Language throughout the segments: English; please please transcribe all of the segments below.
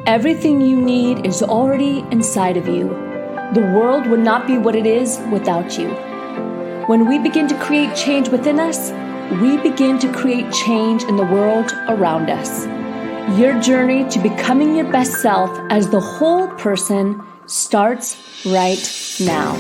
Everything you need is already inside of you. The world would not be what it is without you. When we begin to create change within us, we begin to create change in the world around us. Your journey to becoming your best self as the whole person starts right now.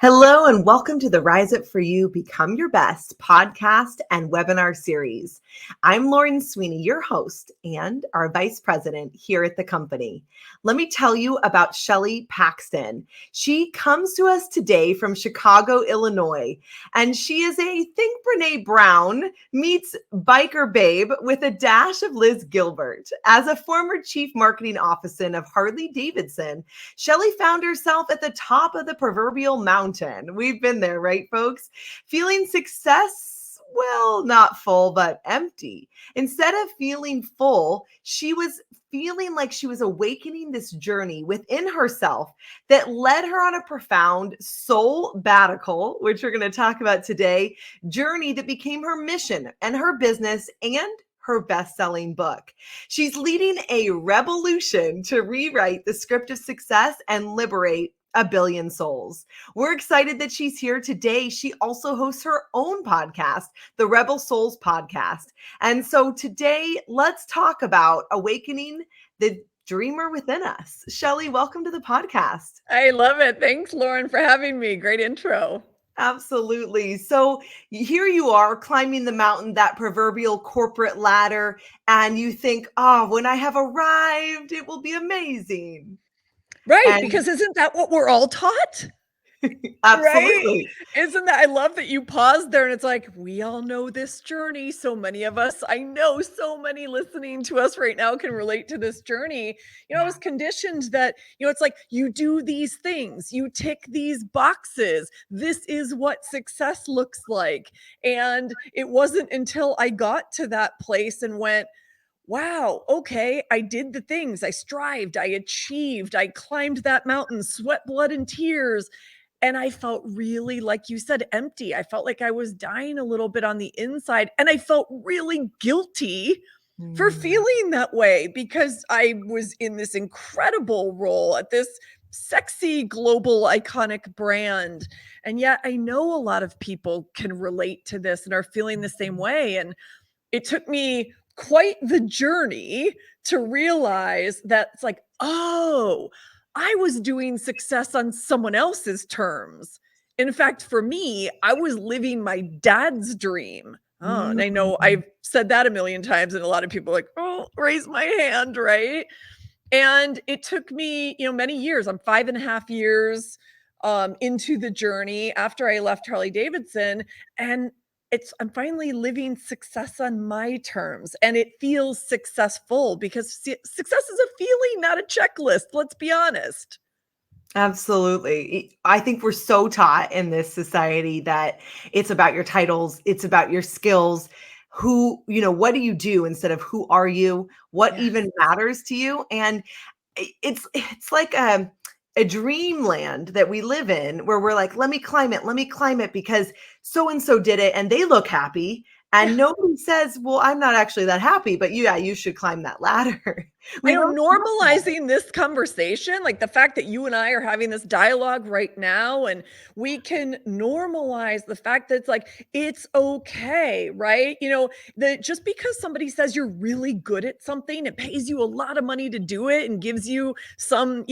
Hello and welcome to the Rise Up For You, Become Your Best podcast and webinar series. I'm Lauren Sweeney, your host and our vice president here at the company. Let me tell you about Shelley Paxton. She comes to us today from Chicago, Illinois, and she is a think Brené Brown meets biker babe with a dash of Liz Gilbert. As a former chief marketing officer of Harley, Davidson, Shelley found herself at the top of the proverbial mountain. We've been there, right, folks? Feeling success, well, not full, but empty. Instead of feeling full, she was feeling like she was awakening this journey within herself that led her on a profound Soulbbatical, which we're going to talk about today, journey that became her mission and her business and her best-selling book. She's leading a REBELution to rewrite the script of success and liberate a billion souls. We're excited that she's here today. She also hosts her own podcast, the Rebel Souls podcast. And so today, let's talk about awakening the dreamer within us. Shelley, welcome to the podcast. I love it. Thanks, Lauren, for having me. Great intro. Absolutely. So here you are climbing the mountain, that proverbial corporate ladder, and you think, when I have arrived, it will be amazing. Right, because isn't that what we're all taught? Absolutely. Right? Isn't that, I love that you paused there and it's like, we all know this journey. So many of us, I know so many listening to us right now can relate to this journey. I was conditioned that, it's like you do these things, you tick these boxes. This is what success looks like. And it wasn't until I got to that place and went, wow, okay, I did the things, I strived, I achieved, I climbed that mountain, sweat, blood, and tears. And I felt really, like you said, empty. I felt like I was dying a little bit on the inside. And I felt really guilty for feeling that way because I was in this incredible role at this sexy global iconic brand. And yet I know a lot of people can relate to this and are feeling the same way. And it took me quite the journey to realize that it's like, I was doing success on someone else's terms. In fact, for me, I was living my dad's dream. And I know I've said that a million times and a lot of people are like, raise my hand, right? And it took me, many years. I'm 5.5 years into the journey after I left Harley Davidson, and I'm finally living success on my terms, and it feels successful because success is a feeling, not a checklist. Let's be honest. Absolutely. I think we're so taught in this society that it's about your titles, it's about your skills, what do you do instead of who are you, what even matters to you. And it's like a dreamland that we live in where we're like, let me climb it because so-and-so did it and they look happy. And nobody says, well, I'm not actually that happy, but you should climb that ladder. Normalizing this conversation, like the fact that you and I are having this dialogue right now, and we can normalize the fact that it's like, it's okay, right? That just because somebody says you're really good at something, it pays you a lot of money to do it and gives you some,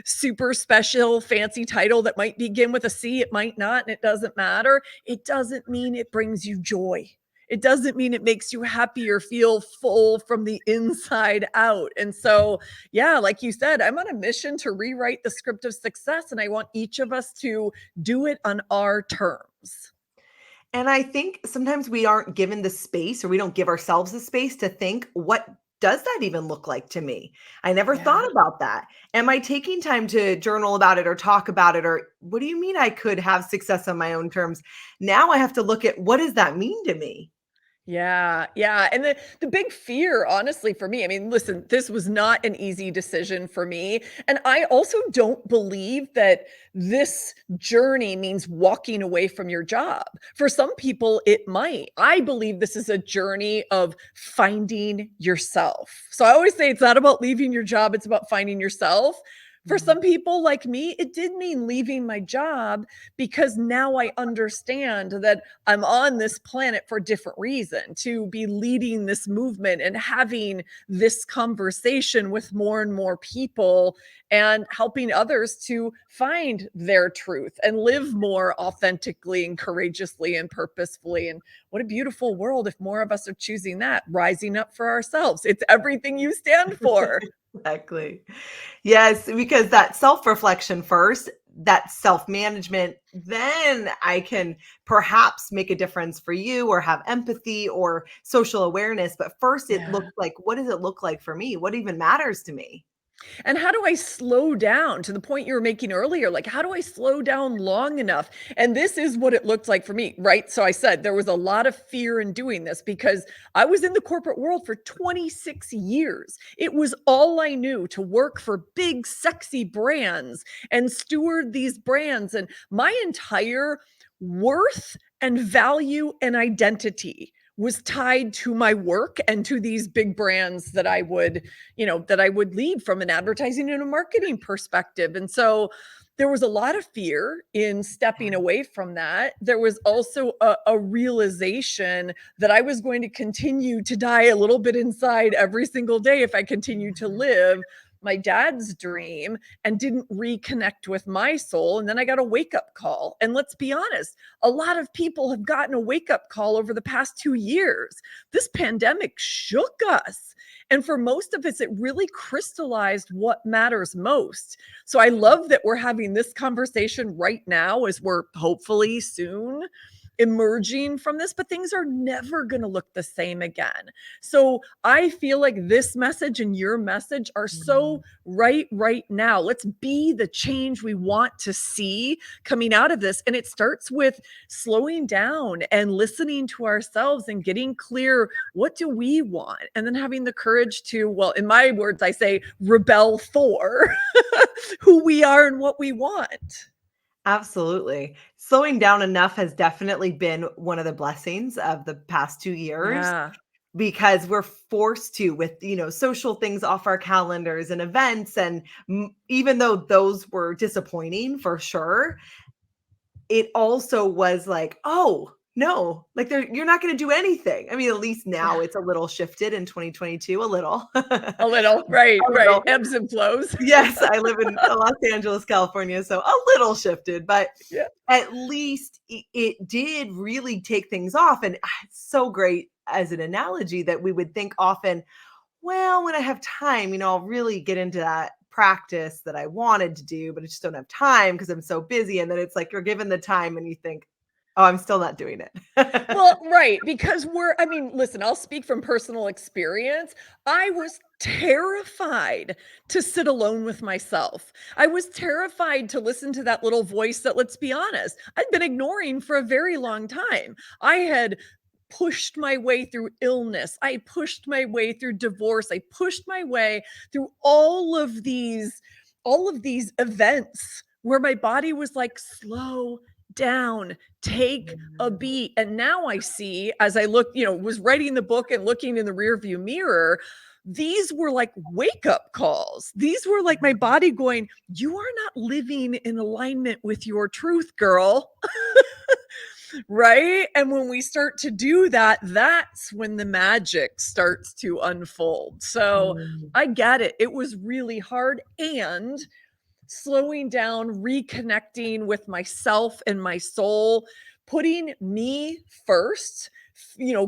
super special fancy title that might begin with a C, it might not, and it doesn't matter. It doesn't mean it brings you joy. It doesn't mean it makes you happy or feel full from the inside out. And so, like you said, I'm on a mission to rewrite the script of success, and I want each of us to do it on our terms. And I think sometimes we aren't given the space, or we don't give ourselves the space to think, what does that even look like to me? I never thought about that. Am I taking time to journal about it or talk about it? Or what do you mean I could have success on my own terms? Now I have to look at, what does that mean to me? Yeah, yeah. And the big fear, honestly, for me, I mean, listen, this was not an easy decision for me. And I also don't believe that this journey means walking away from your job. For some people, it might. I believe this is a journey of finding yourself. So I always say it's not about leaving your job, it's about finding yourself. For Mhm. some people like me, it did mean leaving my job because now I understand that I'm on this planet for a different reason, to be leading this movement and having this conversation with more and more people and helping others to find their truth and live more authentically and courageously and purposefully. And what a beautiful world if more of us are choosing that, rising up for ourselves. It's everything you stand for. Exactly. Yes, because that self-reflection first, that self-management, then I can perhaps make a difference for you or have empathy or social awareness. But first, it Yeah. looks like, what does it look like for me? What even matters to me? And how do I slow down, to the point you were making earlier? Like, how do I slow down long enough? And this is what it looked like for me, right? So I said there was a lot of fear in doing this because I was in the corporate world for 26 years. It was all I knew, to work for big, sexy brands and steward these brands. And my entire worth and value and identity was tied to my work and to these big brands that I would, that I would lead from an advertising and a marketing perspective. And so there was a lot of fear in stepping away from that. There was also a realization that I was going to continue to die a little bit inside every single day if I continued to live my dad's dream and didn't reconnect with my soul. And then I got a wake up call. And let's be honest, a lot of people have gotten a wake up call over the past 2 years. This pandemic shook us. And for most of us, it really crystallized what matters most. So I love that we're having this conversation right now as we're hopefully soon emerging from this, but things are never going to look the same again. So I feel like this message and your message are so Mhm. right now. Let's be the change we want to see coming out of this. And it starts with slowing down and listening to ourselves and getting clear, what do we want? And then having the courage to, well, in my words, I say rebel for who we are and what we want. Absolutely. Slowing down enough has definitely been one of the blessings of the past 2 years, Yeah. because we're forced to, with social things off our calendars and events, and even though those were disappointing for sure, it also was like, oh no, like you're not going to do anything. I mean, at least now Yeah. it's a little shifted in 2022, a little. A little. Right. A Right. little. Ebbs and flows. Yes, I live in Los Angeles, California, so a little shifted, but Yeah. at least it did really take things off. And it's so great as an analogy that we would think often, well, when I have time, I'll really get into that practice that I wanted to do, but I just don't have time because I'm so busy. And then it's like you're given the time and you think, oh, I'm still not doing it. Well, right, because I mean, listen, I'll speak from personal experience. I was terrified to sit alone with myself. I was terrified to listen to that little voice that, let's be honest, I'd been ignoring for a very long time. I had pushed my way through illness. I pushed my way through divorce. I pushed my way through all of these events where my body was like, slow down, take a beat. And now I see, as I look, was writing the book and looking in the rearview mirror, these were like wake up calls. These were like my body going, you are not living in alignment with your truth, girl. Right? And when we start to do that, that's when the magic starts to unfold. So Mm. I get it. It was really hard. And slowing down, reconnecting with myself and my soul, putting me first,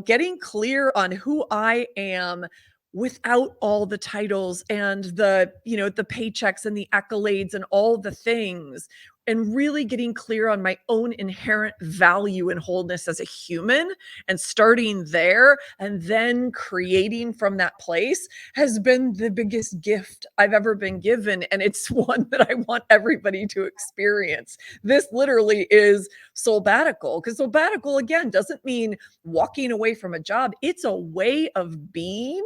getting clear on who I am without all the titles and the paychecks and the accolades and all the things. and really getting clear on my own inherent value and wholeness as a human and starting there and then creating from that place has been the biggest gift I've ever been given. And it's one that I want everybody to experience. This literally is Soulbbatical, because Soulbbatical, again, doesn't mean walking away from a job. It's a way of being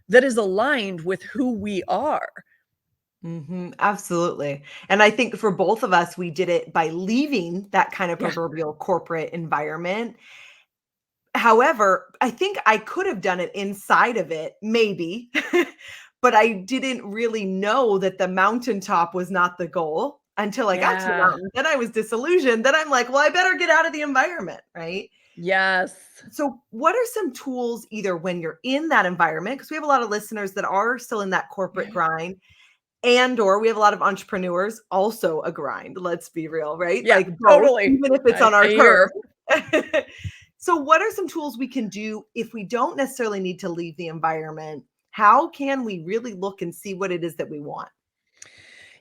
that is aligned with who we are. Absolutely. And I think for both of us, we did it by leaving that kind of Yeah. proverbial corporate environment. However, I think I could have done it inside of it, maybe, but I didn't really know that the mountaintop was not the goal until I got to the Yeah. mountain. Then I was disillusioned. Then I'm like, well, I better get out of the environment, right? Yes. So, what are some tools either when you're in that environment? Because we have a lot of listeners that are still in that corporate grind, and or we have a lot of entrepreneurs also a grind. Let's be real, right? Yeah, Like both, totally. even if it's on I our hear. terms. So, what are some tools we can do if we don't necessarily need to leave the environment? How can we really look and see what it is that we want?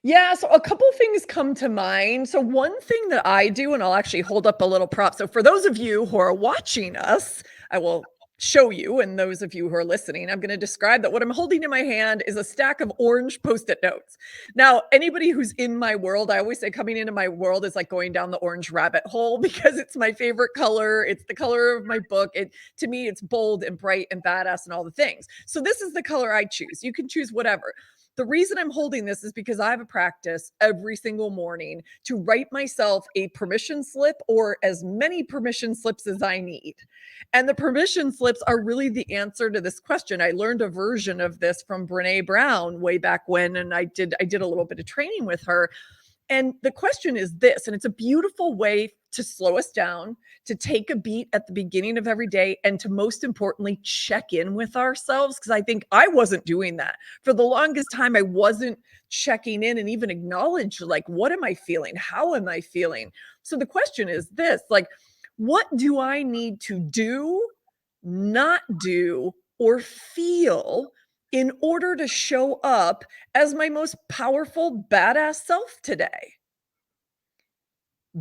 Yeah, so a couple things come to mind. So one thing that I do, and I'll actually hold up a little prop. So for those of you who are watching us, I will show you, and those of you who are listening, I'm going to describe that what I'm holding in my hand is a stack of orange Post-it notes. Now, anybody who's in my world, I always say coming into my world is like going down the orange rabbit hole because it's my favorite color. It's the color of my book. To me, it's bold and bright and badass and all the things. So this is the color I choose. You can choose whatever. The reason I'm holding this is because I have a practice every single morning to write myself a permission slip or as many permission slips as I need. And the permission slips are really the answer to this question. I learned a version of this from Brené Brown way back when, and I did a little bit of training with her. And the question is this, and it's a beautiful way to slow us down, to take a beat at the beginning of every day, and to most importantly, check in with ourselves. Because I think I wasn't doing that. For the longest time, I wasn't checking in and even acknowledge, like, what am I feeling? How am I feeling? So the question is this, like, what do I need to do, not do, or feel in order to show up as my most powerful, badass self today?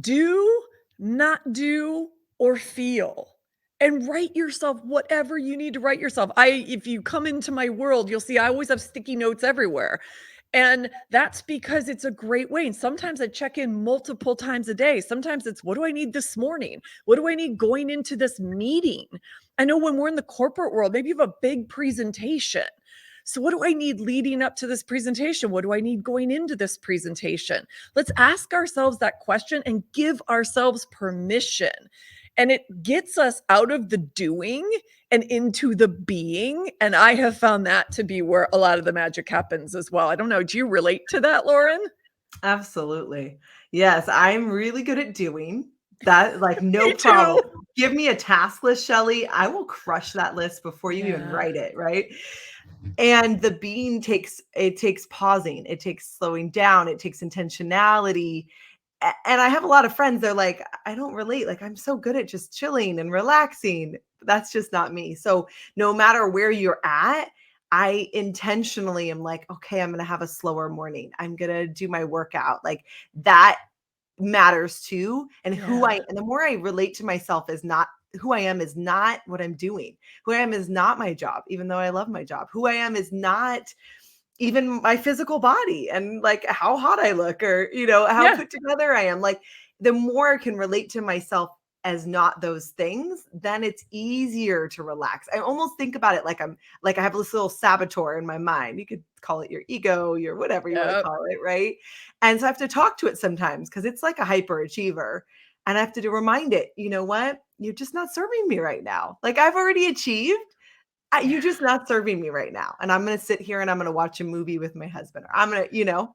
Do, not do, or feel. And write yourself whatever you need to write yourself. If you come into my world, you'll see I always have sticky notes everywhere. And that's because it's a great way. And sometimes I check in multiple times a day. Sometimes it's, what do I need this morning? What do I need going into this meeting? I know when we're in the corporate world, maybe you have a big presentation. So what do I need leading up to this presentation? What do I need going into this presentation? Let's ask ourselves that question and give ourselves permission. And it gets us out of the doing and into the being. And I have found that to be where a lot of the magic happens as well. I don't know. Do you relate to that, Lauren? Absolutely. Yes, I'm really good at doing that. Like, no Me problem. too. Give me a task list, Shelley. I will crush that list before you even Yeah. write it, right? And the being takes pausing, it takes slowing down, it takes intentionality. And I have a lot of friends, they're like, I don't relate. Like, I'm so good at just chilling and relaxing. That's just not me. So no matter where you're at, I intentionally am like, okay, I'm going to have a slower morning. I'm going to do my workout. Like, that matters too. And and the more I relate to myself as not who I am is not what I'm doing. Who I am is not my job, even though I love my job. Who I am is not even my physical body and like how hot I look or, how Yeah. put together I am. Like, the more I can relate to myself as not those things, then it's easier to relax. I almost think about it like I have this little saboteur in my mind. You could call it your ego, your whatever you want to Yep. call it, right? And so I have to talk to it sometimes because it's like a hyperachiever. And I have to remind it, you know what? You're just not serving me right now. Like, I've already achieved. You're just not serving me right now. And I'm going to sit here and I'm going to watch a movie with my husband. Or I'm going to.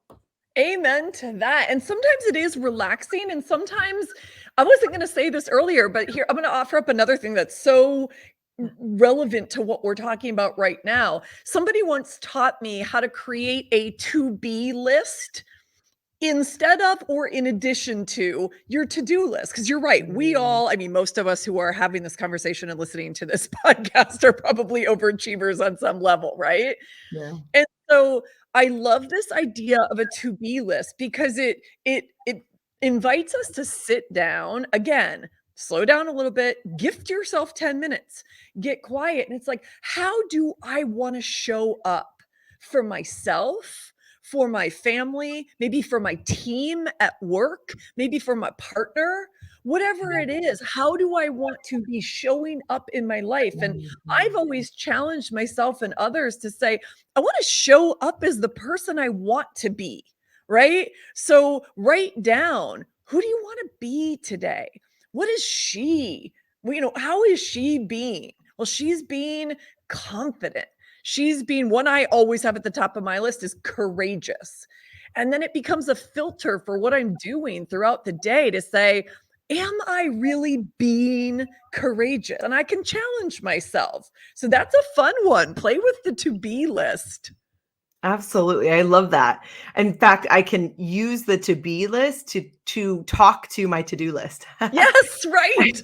Amen to that. And sometimes it is relaxing. And sometimes I wasn't going to say this earlier, but here I'm going to offer up another thing that's so relevant to what we're talking about right now. Somebody once taught me how to create a to-be list instead of or in addition to your to-do list. Because you're right. Most of us who are having this conversation and listening to this podcast are probably overachievers on some level, right? Yeah. And so I love this idea of a to-be list because it invites us to sit down again, slow down a little bit, gift yourself 10 minutes, get quiet. And it's like, how do I want to show up for myself, for my family, maybe for my team at work, maybe for my partner, whatever it is? How do I want to be showing up in my life? And I've always challenged myself and others to say, I want to show up as the person I want to be. Right? So write down, who do you want to be today? What is she? Well, how is she being? Well, she's being confident. She's being, one I always have at the top of my list is courageous. And then it becomes a filter for what I'm doing throughout the day to say, am I really being courageous? And I can challenge myself. So that's a fun one. Play with the to be list. Absolutely. I love that. In fact, I can use the to be list to talk to my to-do list. Yes, right.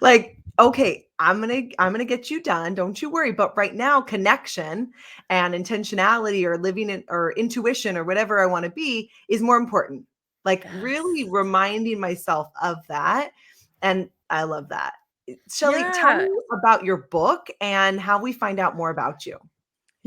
Like, okay, I'm gonna get you done. Don't you worry. But right now, connection and intentionality or living in or intuition or whatever I want to be is more important. Like really reminding myself of that. And I love that. Shelley, tell Yeah. me about your book and how we find out more about you.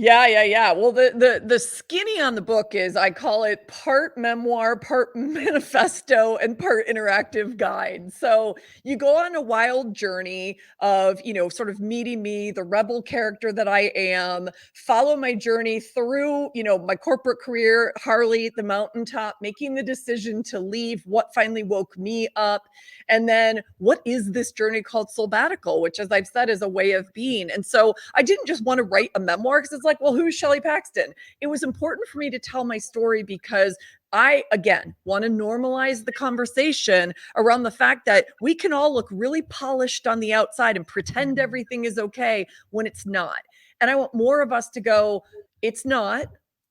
Yeah. Well, the skinny on the book is, I call it part memoir, part manifesto, and part interactive guide. So you go on a wild journey of, sort of meeting me, the rebel character that I am, follow my journey through, my corporate career, Harley at the mountaintop, making the decision to leave, what finally woke me up. And then what is this journey called Soulbbatical, which, as I've said, is a way of being. And so I didn't just want to write a memoir because it's like, well, who's Shelley Paxton? It was important for me to tell my story because I, again, want to normalize the conversation around the fact that we can all look really polished on the outside and pretend everything is okay when it's not. And I want more of us to go, it's not.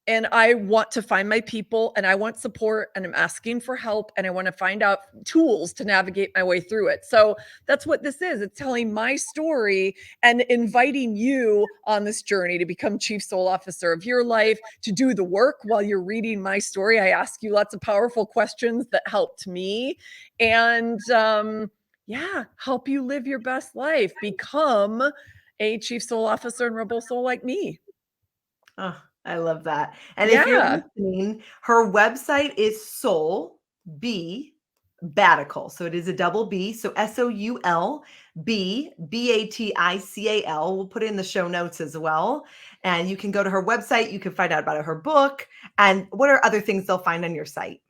And I want to find my people and I want support and I'm asking for help and I want to find out tools to navigate my way through it. So that's what this is. It's telling my story and inviting you on this journey to become chief soul officer of your life, to do the work while you're reading my story. I ask you lots of powerful questions that helped me and help you live your best life. Become a chief soul officer and rebel soul like me. Oh, I love that. And if you're listening, her website is Soulbbatical. So it is a double B. So Soulbbatical. We'll put it in the show notes as well. And you can go to her website. You can find out about her book. And what are other things they'll find on your site?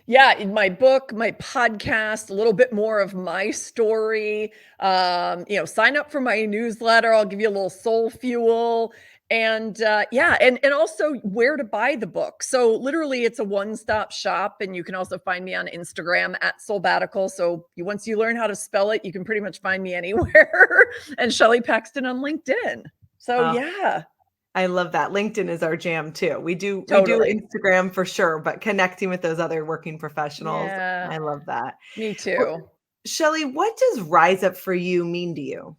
Yeah, in my book, my podcast, a little bit more of my story. Sign up for my newsletter. I'll give you a little soul fuel. And and also where to buy the book. So literally it's a one-stop shop. And you can also find me on Instagram at Soulbbatical. So once you learn how to spell it, you can pretty much find me anywhere. And Shelley Paxton on LinkedIn. So yeah. I love that. LinkedIn is our jam too. We do Instagram for sure, but connecting with those other working professionals. Yeah, I love that. Me too. Well, Shelley, what does rise up for you mean to you?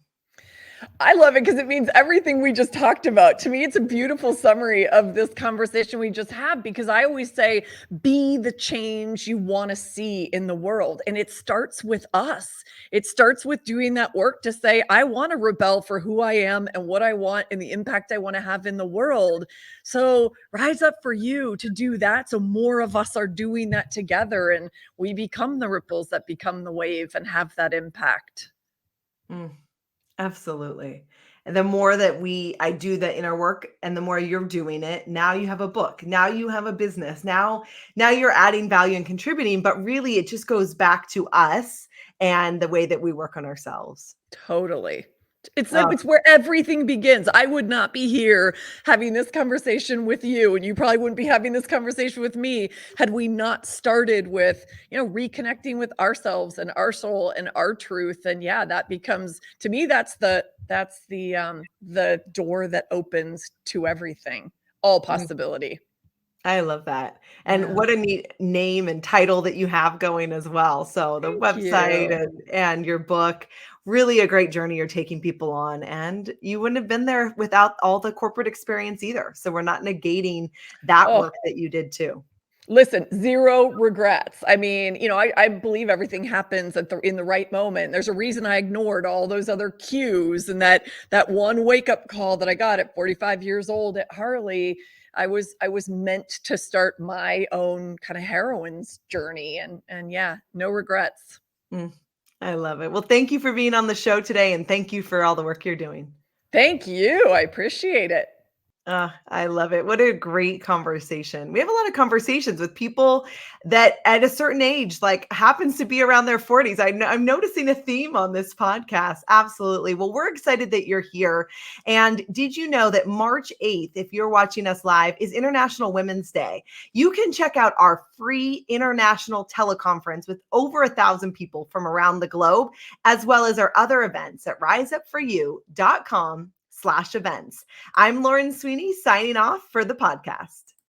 I love it because it means everything we just talked about. To me, it's a beautiful summary of this conversation we just had, because I always say, be the change you want to see in the world. And it starts with us. It starts with doing that work to say, I want to rebel for who I am and what I want and the impact I want to have in the world. So rise up for you to do that. So more of us are doing that together and we become the ripples that become the wave and have that impact. Absolutely. And the more that I do the inner work and the more you're doing it, now you have a book, now you have a business, now you're adding value and contributing, but really it just goes back to us and the way that we work on ourselves. Totally. It's where everything begins. I would not be here having this conversation with you, and you probably wouldn't be having this conversation with me had we not started with, reconnecting with ourselves and our soul and our truth. And that becomes, to me, that's the door that opens to everything, all possibility. I love that. And what a neat name and title that you have going as well. So the website and your book, really a great journey you're taking people on. And you wouldn't have been there without all the corporate experience either. So we're not negating that work that you did too. Listen, zero regrets. I mean, I believe everything happens in the right moment. There's a reason I ignored all those other cues, and that one wake up call that I got at 45 years old at Harley. I was meant to start my own kind of heroine's journey, and yeah, no regrets. Mm, I love it. Well, thank you for being on the show today, and thank you for all the work you're doing. Thank you. I appreciate it. I love it. What a great conversation. We have a lot of conversations with people that at a certain age, like happens to be around their 40s. I'm noticing a theme on this podcast. Absolutely. Well, we're excited that you're here. And did you know that March 8th, if you're watching us live, is International Women's Day? You can check out our free international teleconference with over 1,000 people from around the globe, as well as our other events at riseupforyou.com/events. I'm Lauren Sweeney signing off for the podcast.